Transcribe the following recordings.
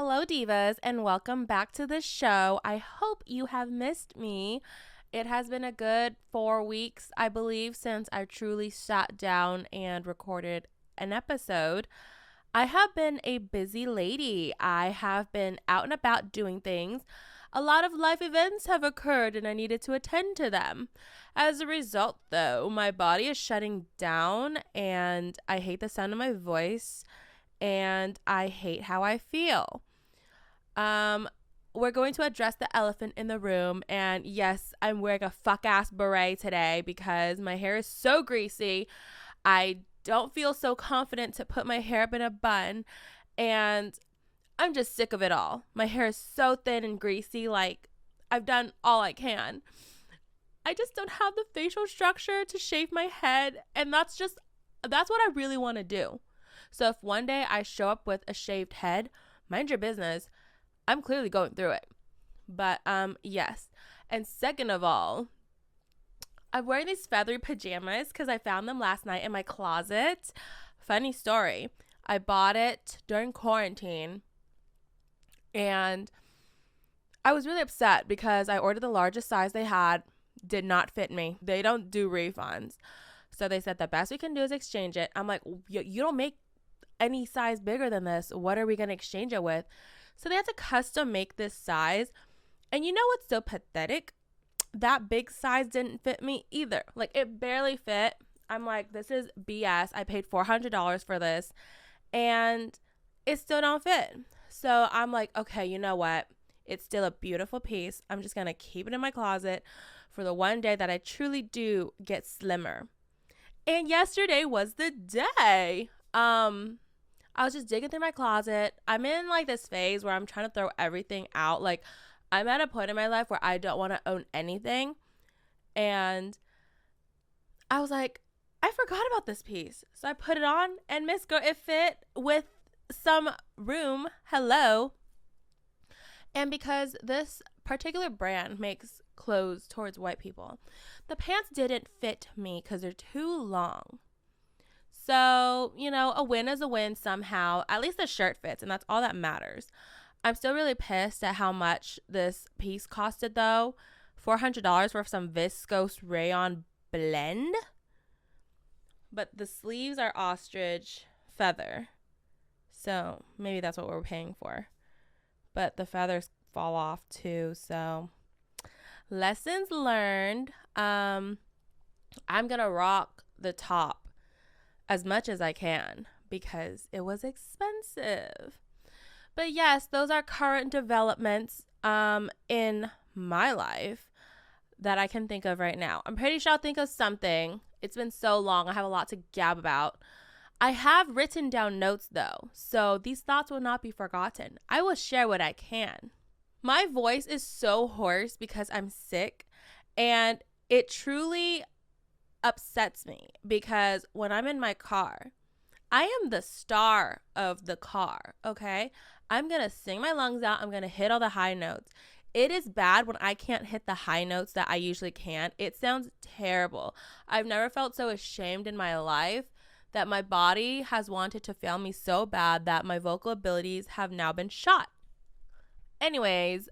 Hello, divas, and welcome back to the show. I hope you have missed me. It has been a good 4 weeks, I believe, since I truly sat down and recorded an episode. I have been a busy lady. I have been out and about doing things. A lot of life events have occurred and I needed to attend to them. As a result, though, my body is shutting down and I hate the sound of my voice and I hate how I feel. We're going to address the elephant in the room, and yes, I'm wearing a fuck-ass beret today because my hair is so greasy. I don't feel so confident to put my hair up in a bun, and I'm just sick of it all. My hair is so thin and greasy, like, I've done all I can. I just don't have the facial structure to shave my head, and that's what I really want to do. So if one day I show up with a shaved head, mind your business, I'm clearly going through it. But yes. And second of all, I'm wearing these feathery pajamas because I found them last night in my closet. Funny story. I bought it during quarantine and I was really upset because I ordered the largest size they had, did not fit me. They don't do refunds. So they said the best we can do is exchange it. I'm like, you don't make any size bigger than this. What are we going to exchange it with? So they had to custom make this size. And you know what's so pathetic? That big size didn't fit me either. Like, it barely fit. I'm like, this is BS. I paid $400 for this and it still don't fit. So I'm like, okay, you know what? It's still a beautiful piece. I'm just going to keep it in my closet for the one day that I truly do get slimmer. And yesterday was the day. I was just digging through my closet. I'm in like this phase where I'm trying to throw everything out. Like, I'm at a point in my life where I don't want to own anything. And I was like, I forgot about this piece. So I put it on and Miss Girl, it fit with some room. Hello. And because this particular brand makes clothes towards white people, the pants didn't fit me because they're too long. So, you know, a win is a win somehow. At least the shirt fits, and that's all that matters. I'm still really pissed at how much this piece costed, though. $400 for some viscose rayon blend. But the sleeves are ostrich feather. So maybe that's what we're paying for. But the feathers fall off, too. So lessons learned. I'm going to rock the top as much as I can because it was expensive. But yes, those are current developments in my life that I can think of right now. I'm pretty sure I'll think of something. It's been so long. I have a lot to gab about. I have written down notes though, so these thoughts will not be forgotten. I will share what I can. My voice is so hoarse because I'm sick, and it truly upsets me because when I'm in my car, I am the star of the car, okay? I'm going to sing my lungs out. I'm going to hit all the high notes. It is bad when I can't hit the high notes that I usually can. It sounds terrible. I've never felt so ashamed in my life that my body has wanted to fail me so bad that my vocal abilities have now been shot. Anyways,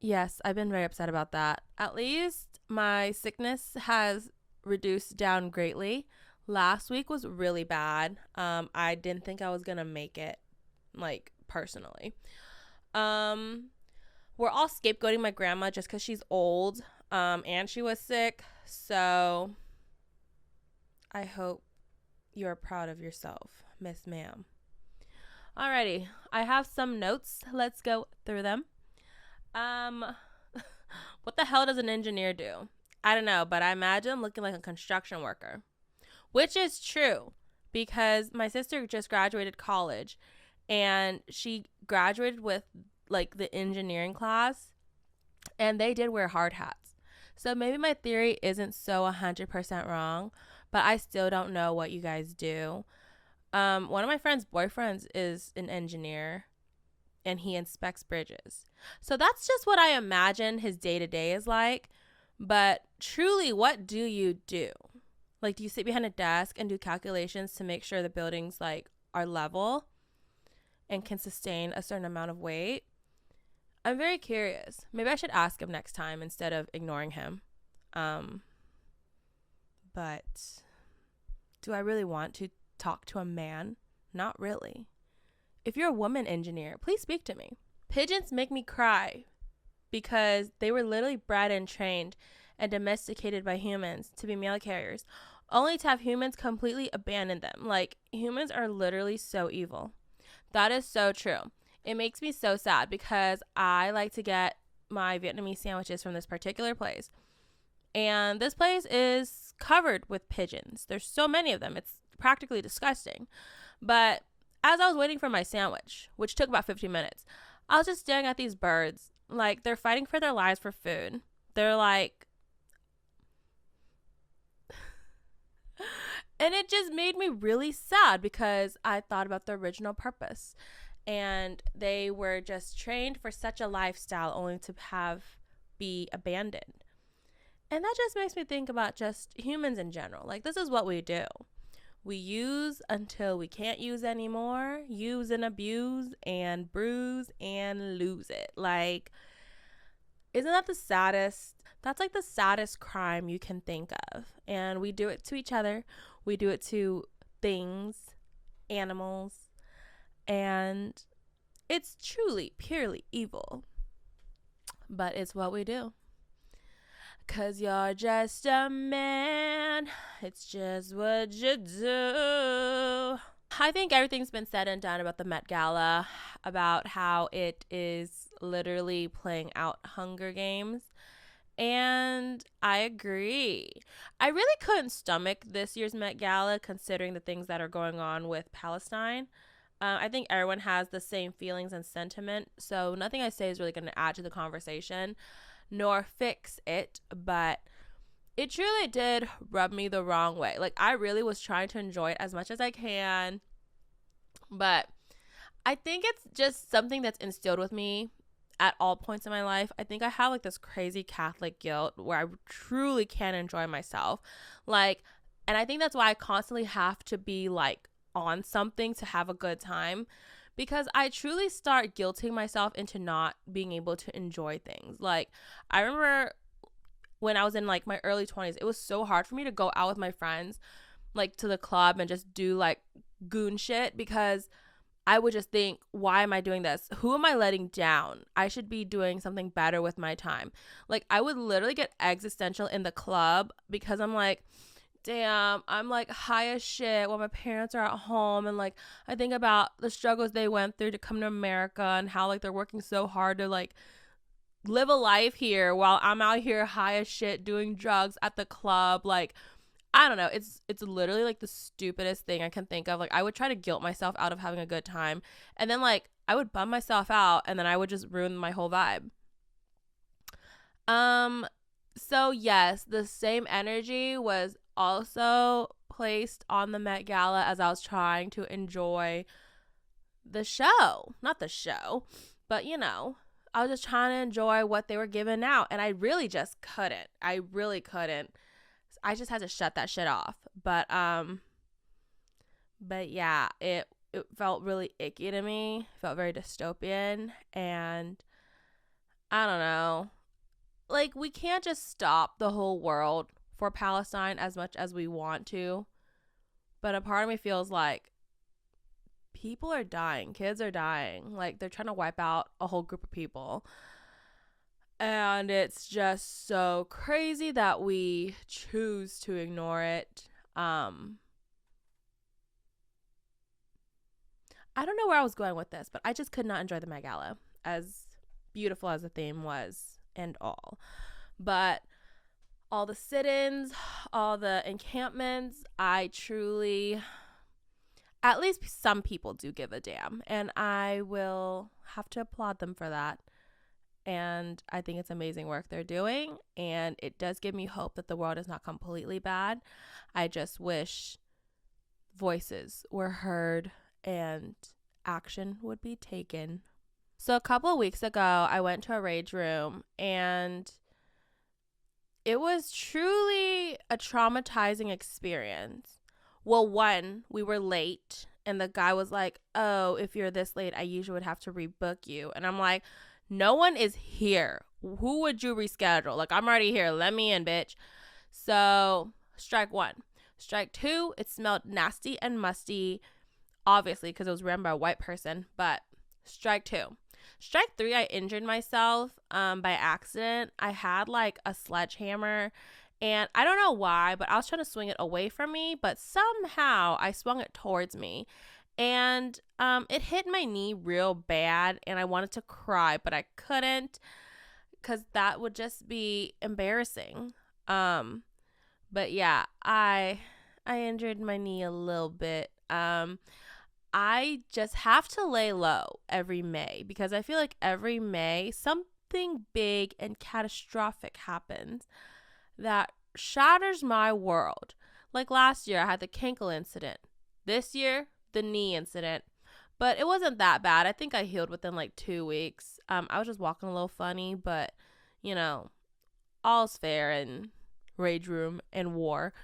yes, I've been very upset about that. At least my sickness has reduced down greatly. Last week was really bad. I didn't think I was going to make it, like, personally. We're all scapegoating my grandma just because she's old, and she was sick. So I hope you're proud of yourself, Miss Ma'am. Alrighty, I have some notes. Let's go through them. What the hell does an engineer do? I don't know, but I imagine looking like a construction worker, which is true because my sister just graduated college and she graduated with like the engineering class and they did wear hard hats. So maybe my theory isn't so 100% wrong, but I still don't know what you guys do. One of my friend's boyfriends is an engineer and he inspects bridges. So that's just what I imagine his day-to-day is like. But truly, what do you do? Like, do you sit behind a desk and do calculations to make sure the buildings, like, are level? and can sustain a certain amount of weight. I'm very curious. Maybe I should ask him next time instead of ignoring him. But do I really want to talk to a man? Not really. If you're a woman engineer, please speak to me. Pigeons make me cry because they were literally bred and trained and domesticated by humans to be mail carriers, only to have humans completely abandon them. Like, humans are literally so evil. That is so true. It makes me so sad because I like to get my Vietnamese sandwiches from this particular place. And this place is covered with pigeons. There's so many of them. It's practically disgusting. But as I was waiting for my sandwich, which took about 15 minutes, I was just staring at these birds. Like, they're fighting for their lives for food. They're like... And it just made me really sad because I thought about the original purpose. And they were just trained for such a lifestyle only to be abandoned. And that just makes me think about just humans in general. Like, this is what we do. We use until we can't use anymore, use and abuse and bruise and lose it. Like, isn't that the saddest? That's like the saddest crime you can think of. And we do it to each other. We do it to things, animals, and it's truly, purely evil. But it's what we do. 'Cause you're just a man. It's just what you do. I think everything's been said and done about the Met Gala, about how it is literally playing out Hunger Games. And I agree. I really couldn't stomach this year's Met Gala considering the things that are going on with Palestine. I think everyone has the same feelings and sentiment. So nothing I say is really going to add to the conversation nor fix it, but it truly did rub me the wrong way. Like, I really was trying to enjoy it as much as I can, but I think it's just something that's instilled with me at all points in my life. I think I have like this crazy Catholic guilt where I truly can't enjoy myself. Like, and I think that's why I constantly have to be like on something to have a good time. Because I truly start guilting myself into not being able to enjoy things. Like, I remember when I was in, like, my early 20s, it was so hard for me to go out with my friends, like, to the club and just do, like, goon shit. Because I would just think, why am I doing this? Who am I letting down? I should be doing something better with my time. Like, I would literally get existential in the club because I'm like... damn, I'm like high as shit while my parents are at home, and like I think about the struggles they went through to come to America and how like they're working so hard to like live a life here while I'm out here high as shit doing drugs at the club. Like, I don't know, it's literally like the stupidest thing I can think of. Like, I would try to guilt myself out of having a good time, and then like I would bum myself out, and then I would just ruin my whole vibe. So yes, the same energy was also placed on the Met Gala as I was trying to enjoy the show. Not the show, but you know, I was just trying to enjoy what they were giving out, and I really just couldn't. I really couldn't. I just had to shut that shit off. But yeah, it felt really icky to me. It felt very dystopian, and I don't know. Like, we can't just stop the whole world for Palestine as much as we want to. But a part of me feels like people are dying. Kids are dying. Like, they're trying to wipe out a whole group of people. And it's just so crazy that we choose to ignore it. I don't know where I was going with this, but I just could not enjoy the Met Gala, as beautiful as the theme was and all. But all the sit-ins, all the encampments, I truly, at least some people do give a damn, and I will have to applaud them for that. And I think it's amazing work they're doing, and it does give me hope that the world is not completely bad. I just wish voices were heard and action would be taken. So a couple of weeks ago, I went to a rage room, and it was truly a traumatizing experience. Well, one, we were late, And the guy was like, oh, if you're this late, I usually would have to rebook you. And I'm like, no one is here. Who would you reschedule? Like, I'm already here. Let me in, bitch. So strike one. Strike two, it smelled nasty and musty, obviously, because it was ran by a white person. But strike two. Strike three, I injured myself by accident. I had like a sledgehammer, and I don't know why, but I was trying to swing it away from me, but somehow I swung it towards me, and it hit my knee real bad, and I wanted to cry, but I couldn't because that would just be embarrassing. But yeah, I injured my knee a little bit. I just have to lay low every May because I feel like every May something big and catastrophic happens that shatters my world. Like last year, I had the Kinkle incident. This year, the knee incident. But it wasn't that bad. I think I healed within like 2 weeks. I was just walking a little funny, but, you know, all's fair in rage room and war.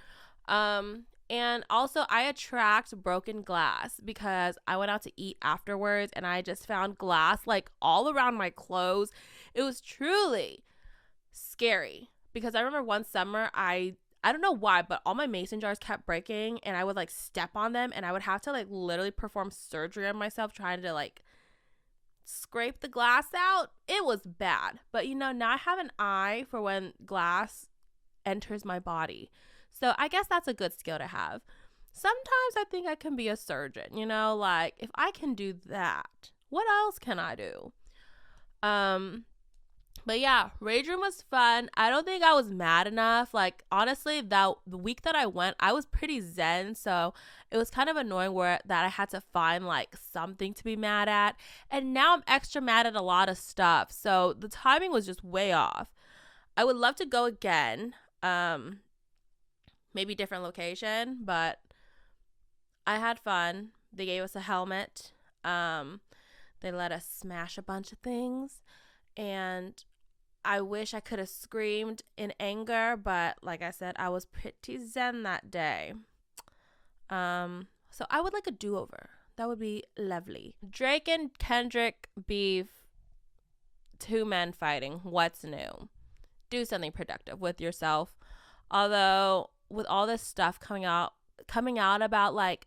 And also I attract broken glass because I went out to eat afterwards and I just found glass like all around my clothes. It was truly scary because I remember one summer I don't know why, but all my mason jars kept breaking and I would like step on them and I would have to like literally perform surgery on myself trying to like scrape the glass out. It was bad. But you know, now I have an eye for when glass enters my body. So I guess that's a good skill to have. Sometimes I think I can be a surgeon, you know, like if I can do that, what else can I do? But yeah, Rage Room was fun. I don't think I was mad enough. Like honestly, the week that I went, I was pretty zen, so it was kind of annoying that I had to find like something to be mad at. And now I'm extra mad at a lot of stuff. So the timing was just way off. I would love to go again. Maybe different location, but I had fun. They gave us a helmet. They let us smash a bunch of things, and I wish I could have screamed in anger, but like I said, I was pretty zen that day. So I would like a do-over. That would be lovely. Drake and Kendrick beef, 2 men fighting. What's new? Do something productive with yourself. Although with all this stuff coming out about like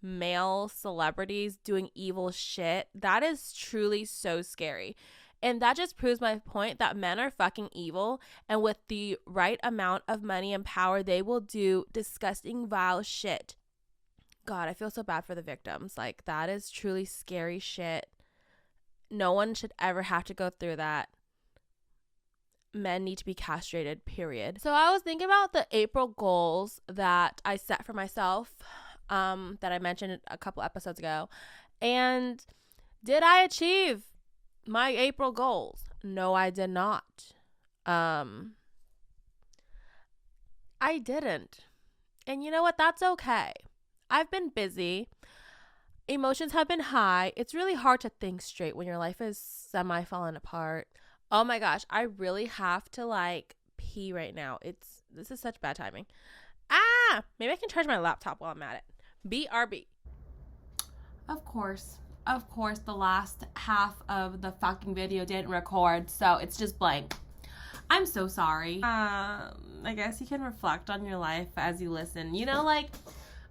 male celebrities doing evil shit, that is truly so scary. And that just proves my point that men are fucking evil, and with the right amount of money and power, they will do disgusting, vile shit. God, I feel so bad for the victims. Like, that is truly scary shit. No one should ever have to go through that. Men need to be castrated, period. So I was thinking about the April goals that I set for myself, that I mentioned a couple episodes ago. And did I achieve my April goals? No, I did not. I didn't. And you know what? That's okay. I've been busy. Emotions have been high. It's really hard to think straight when your life is semi falling apart. Oh my gosh, I really have to like pee right now. This is such bad timing. Maybe I can charge my laptop while I'm at it. BRB. Of course, the last half of the fucking video didn't record, so it's just blank. I'm so sorry. I guess you can reflect on your life as you listen. You know, like,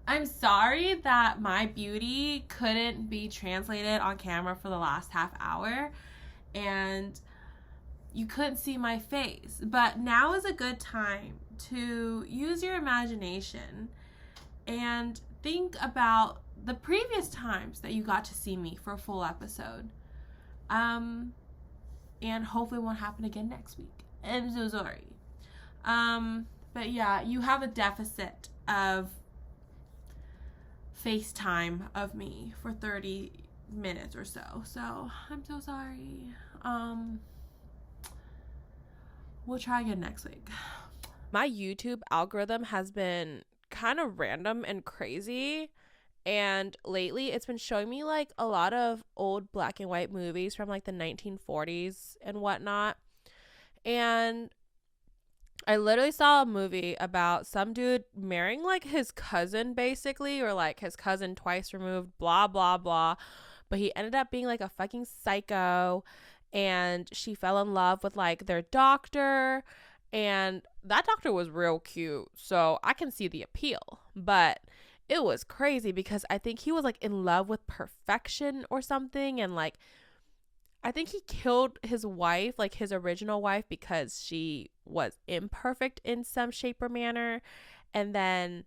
I'm sorry that my beauty couldn't be translated on camera for the last half hour, and you couldn't see my face. But now is a good time to use your imagination and think about the previous times that you got to see me for a full episode. And hopefully it won't happen again next week. I'm so sorry. But yeah, you have a deficit of FaceTime of me for 30 minutes or so. So I'm so sorry. We'll try again next week. My YouTube algorithm has been kind of random and crazy, and lately it's been showing me like a lot of old black and white movies from like the 1940s and whatnot. And I literally saw a movie about some dude marrying like his cousin basically, or like his cousin twice removed, blah blah blah. But he ended up being like a fucking psycho, and she fell in love with like their doctor, and that doctor was real cute. So I can see the appeal. But it was crazy because I think he was like in love with perfection or something, and like I think he killed his wife, like his original wife, because she was imperfect in some shape or manner. And then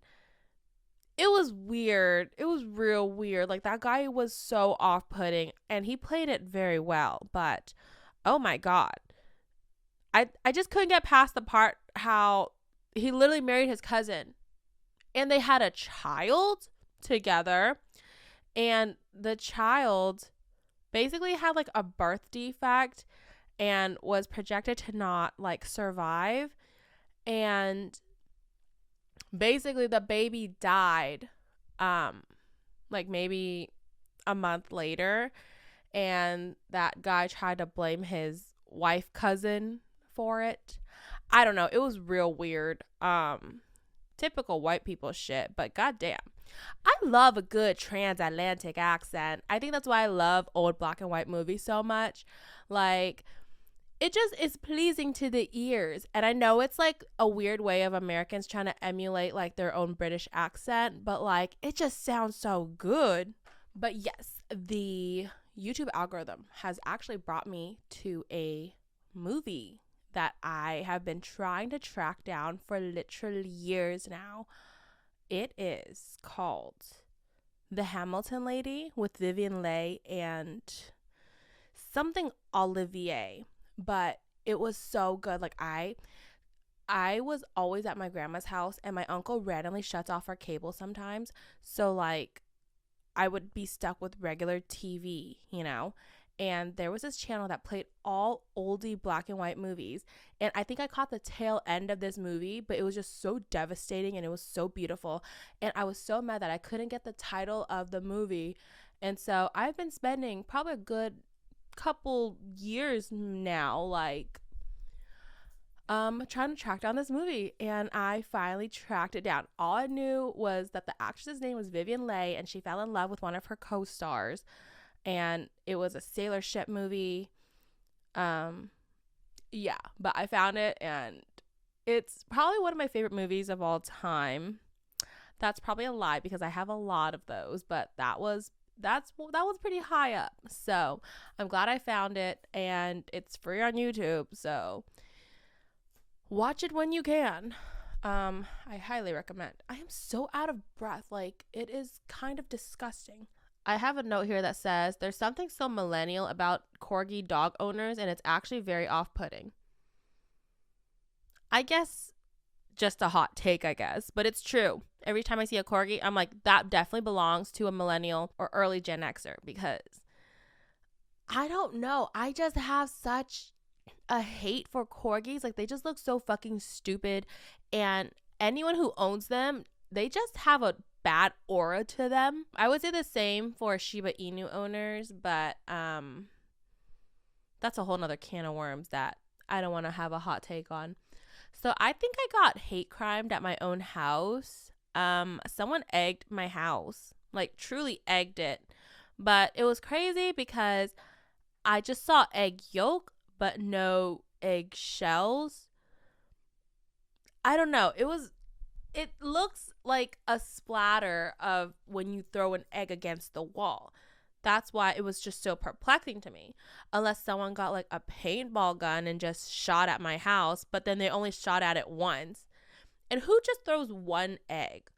it was weird. It was real weird. Like that guy was so off-putting, and he played it very well. But oh my God. I just couldn't get past the part how he literally married his cousin and they had a child together, and the child basically had like a birth defect and was projected to not like survive, and basically the baby died like maybe a month later, and that guy tried to blame his wife cousin for it. I don't know, it was real weird. Typical white people shit, but goddamn, I love a good transatlantic accent. I think that's why I love old black and white movies so much. Like, it just is pleasing to the ears. And I know it's like a weird way of Americans trying to emulate like their own British accent, but like it just sounds so good. But yes, the YouTube algorithm has actually brought me to a movie that I have been trying to track down for literally years now. It is called The Hamilton Lady with Vivien Leigh and something Olivier. But it was so good. Like I was always at my grandma's house, and my uncle randomly shuts off our cable sometimes. So like I would be stuck with regular TV, you know? And there was this channel that played all oldie black and white movies. And I think I caught the tail end of this movie, but it was just so devastating and it was so beautiful. And I was so mad that I couldn't get the title of the movie. And so I've been spending probably a good couple years now, like, trying to track down this movie, and I finally tracked it down. All I knew was that the actress's name was Vivien Leigh, and she fell in love with one of her co-stars, and it was a sailor ship movie. Yeah, but I found it, and it's probably one of my favorite movies of all time. That's probably a lie because I have a lot of those, but that was pretty high up. So I'm glad I found it, and it's free on YouTube. So watch it when you can. I highly recommend. I am so out of breath. Like, it is kind of disgusting. I have a note here that says there's something so millennial about corgi dog owners, and it's actually very off-putting. I guess just a hot take, I guess, but it's true. Every time I see a corgi, I'm like, that definitely belongs to a millennial or early Gen Xer, because I don't know. I just have such a hate for corgis. Like, they just look so fucking stupid, and anyone who owns them, they just have a bad aura to them. I would say the same for Shiba Inu owners, but that's a whole nother can of worms that I don't want to have a hot take on. So I think I got hate crimed at my own house. Someone egged my house, like truly egged it, but it was crazy because I just saw egg yolk but no egg shells. I don't know. It looks like a splatter of when you throw an egg against the wall. That's why it was just so perplexing to me. Unless someone got like a paintball gun and just shot at my house, but then they only shot at it once. And who just throws one egg?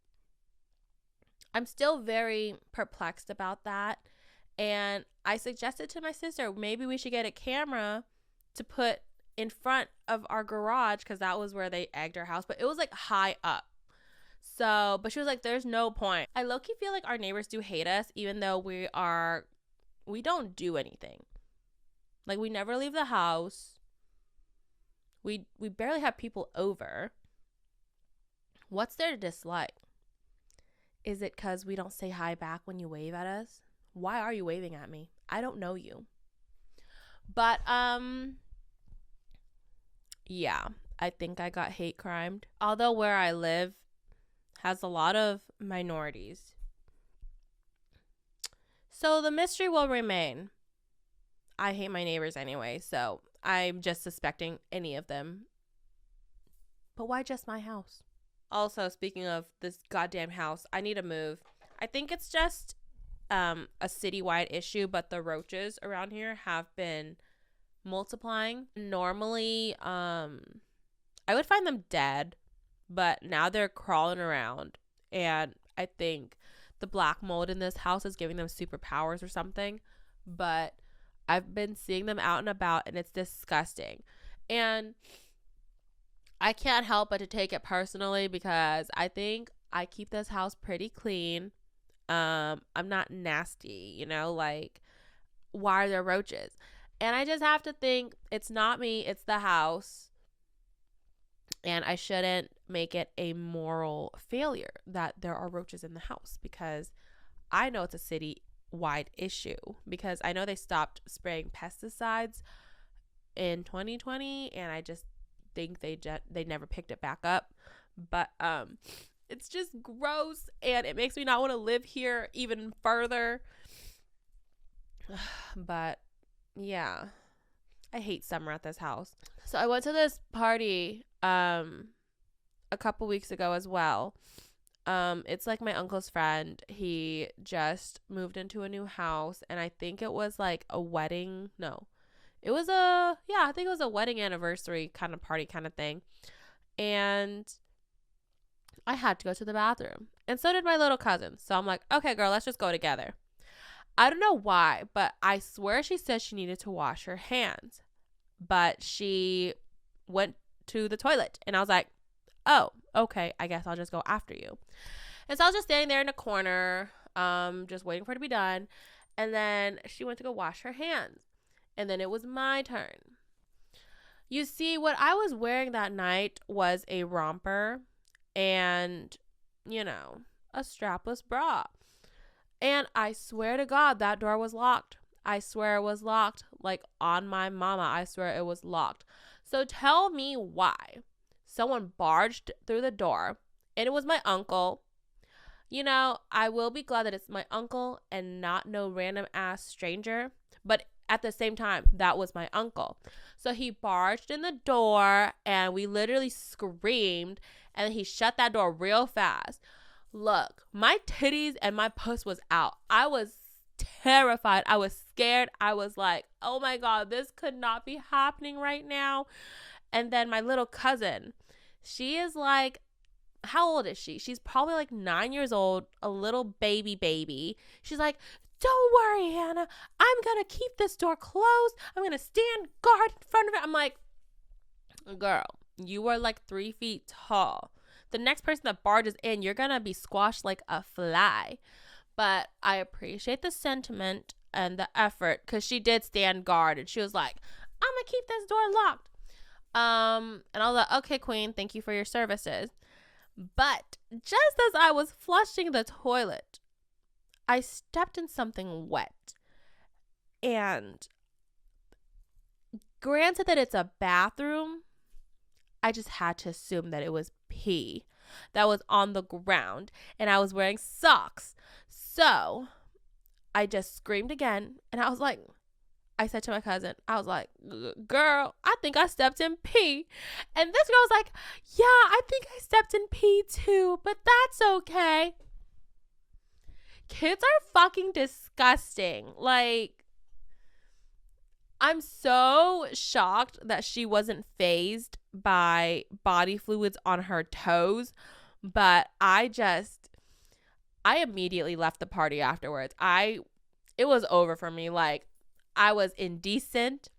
I'm still very perplexed about that. And I suggested to my sister, maybe we should get a camera to put in front of our garage, because that was where they egged our house. But it was like high up. So, but she was like, there's no point. I low-key feel like our neighbors do hate us, even though we don't do anything. Like, we never leave the house. We barely have people over. What's there to dislike? Is it because we don't say hi back when you wave at us? Why are you waving at me? I don't know you. But, yeah. I think I got hate crimed. Although where I live has a lot of minorities. So the mystery will remain. I hate my neighbors anyway, so I'm just suspecting any of them. But why just my house? Also, speaking of this goddamn house, I need to move. I think it's just a citywide issue, but the roaches around here have been multiplying. Normally, I would find them dead, but now they're crawling around, and I think the black mold in this house is giving them superpowers or something. But I've been seeing them out and about, and it's disgusting. And I can't help but to take it personally because I think I keep this house pretty clean. I'm not nasty, like, why are there roaches? And I just have to think it's not me, it's the house. And I shouldn't make it a moral failure that there are roaches in the house, because I know it's a city-wide issue, because I know they stopped spraying pesticides in 2020, and I just think they never picked it back up. But it's just gross, and it makes me not want to live here even further. But yeah, I hate summer at this house. So I went to this party a couple weeks ago as well. It's like my uncle's friend. He just moved into a new house, and I think it was like a wedding. No, it was I think it was a wedding anniversary kind of party kind of thing. And I had to go to the bathroom, and so did my little cousin. So I'm like, okay, girl, let's just go together. I don't know why, but I swear she said she needed to wash her hands, but she went to the toilet, and I was like, oh, okay, I guess I'll just go after you. And so I was just standing there in a corner, just waiting for it to be done. And then she went to go wash her hands, and then it was my turn. You see, what I was wearing that night was a romper and, a strapless bra. And I swear to God, that door was locked. I swear it was locked. Like, on my mama, I swear it was locked. So tell me why someone barged through the door, and it was my uncle. I will be glad that it's my uncle and not no random ass stranger. But at the same time, that was my uncle. So he barged in the door, and we literally screamed, and he shut that door real fast. Look, my titties and my puss was out. I was terrified. I was scared. I was like, oh my God, this could not be happening right now. And then my little cousin, she is like, how old is she? She's probably like 9 years old, a little baby. She's like, don't worry, Hannah. I'm going to keep this door closed. I'm going to stand guard in front of it. I'm like, girl, you are like 3 feet tall. The next person that barges in, you're going to be squashed like a fly. But I appreciate the sentiment and the effort, because she did stand guard, and she was like, I'm going to keep this door locked. And I was like, okay, queen, thank you for your services. But just as I was flushing the toilet, I stepped in something wet. And granted that it's a bathroom, I just had to assume that it was pee that was on the ground, and I was wearing socks. So I just screamed again, and I said to my cousin, I was like, girl, I think I stepped in pee. And this girl was like, yeah, I think I stepped in pee too, but that's okay. Kids are fucking disgusting. Like, I'm so shocked that she wasn't fazed by body fluids on her toes, but I immediately left the party afterwards. It was over for me. Like, I was indecent.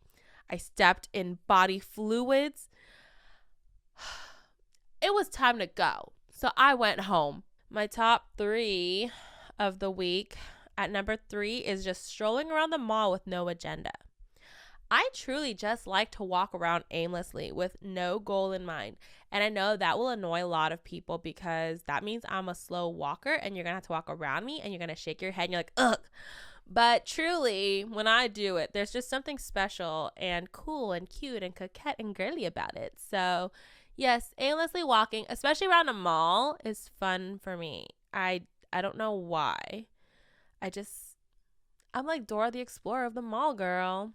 I stepped in body fluids. It was time to go. So I went home. My top 3 of the week, at number 3, is just strolling around the mall with no agenda. I truly just like to walk around aimlessly with no goal in mind. And I know that will annoy a lot of people, because that means I'm a slow walker, and you're going to have to walk around me, and you're going to shake your head and you're like, ugh. But truly, when I do it, there's just something special and cool and cute and coquette and girly about it. So, yes, aimlessly walking, especially around a mall, is fun for me. I don't know why. I'm like Dora the Explorer of the mall, girl.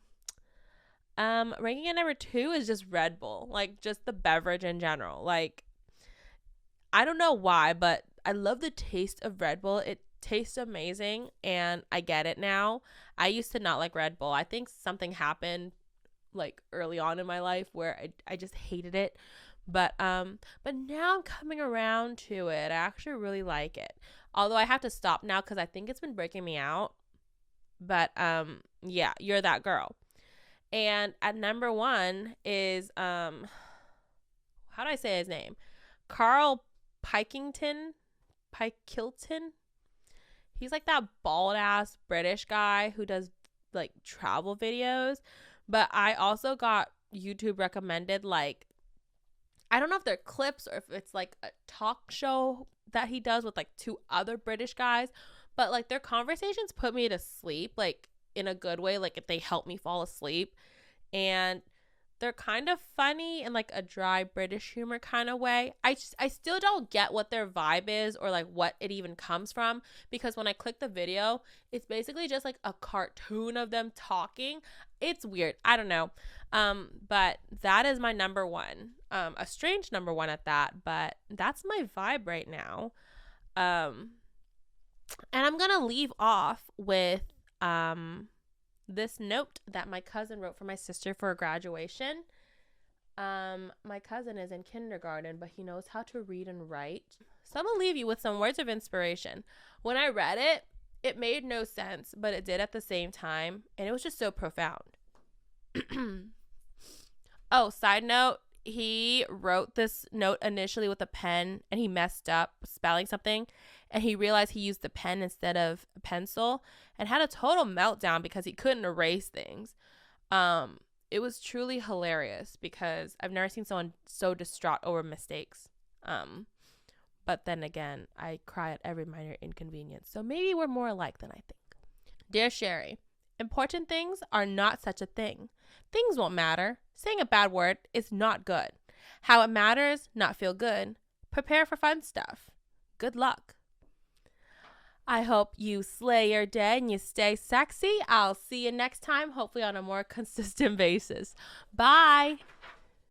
Ranking at number 2 is just Red Bull, like just the beverage in general. Like, I don't know why, but I love the taste of Red Bull. It tastes amazing, and I get it now. I used to not like Red Bull. I think something happened like early on in my life where I just hated it. But now I'm coming around to it. I actually really like it. Although I have to stop now because I think it's been breaking me out. But yeah, you're that girl. And at number 1 is how do I say his name? Carl Pikington. He's like that bald ass British guy who does like travel videos. But I also got YouTube recommended, like, I don't know if they're clips or if it's like a talk show that he does with like 2 other British guys. But like their conversations put me to sleep, like in a good way, like if they help me fall asleep. And they're kind of funny in like a dry British humor kind of way. I still don't get what their vibe is or like what it even comes from, because when I click the video, it's basically just like a cartoon of them talking. It's weird. I don't know. But that is my number 1. A strange number 1 at that, but that's my vibe right now. And I'm going to leave off with this note that my cousin wrote for my sister for graduation. My cousin is in kindergarten, but he knows how to read and write. So I'm going to leave you with some words of inspiration. When I read it, it made no sense, but it did at the same time. And it was just so profound. Oh, side note, he wrote this note initially with a pen and he messed up spelling something. And he realized he used the pen instead of a pencil and had a total meltdown because he couldn't erase things. It was truly hilarious because I've never seen someone so distraught over mistakes. But then again, I cry at every minor inconvenience. So maybe we're more alike than I think. Dear Sherry, important things are not such a thing. Things won't matter. Saying a bad word is not good. How it matters, not feel good. Prepare for fun stuff. Good luck. I hope you slay your day and you stay sexy. I'll see you next time, hopefully on a more consistent basis. Bye.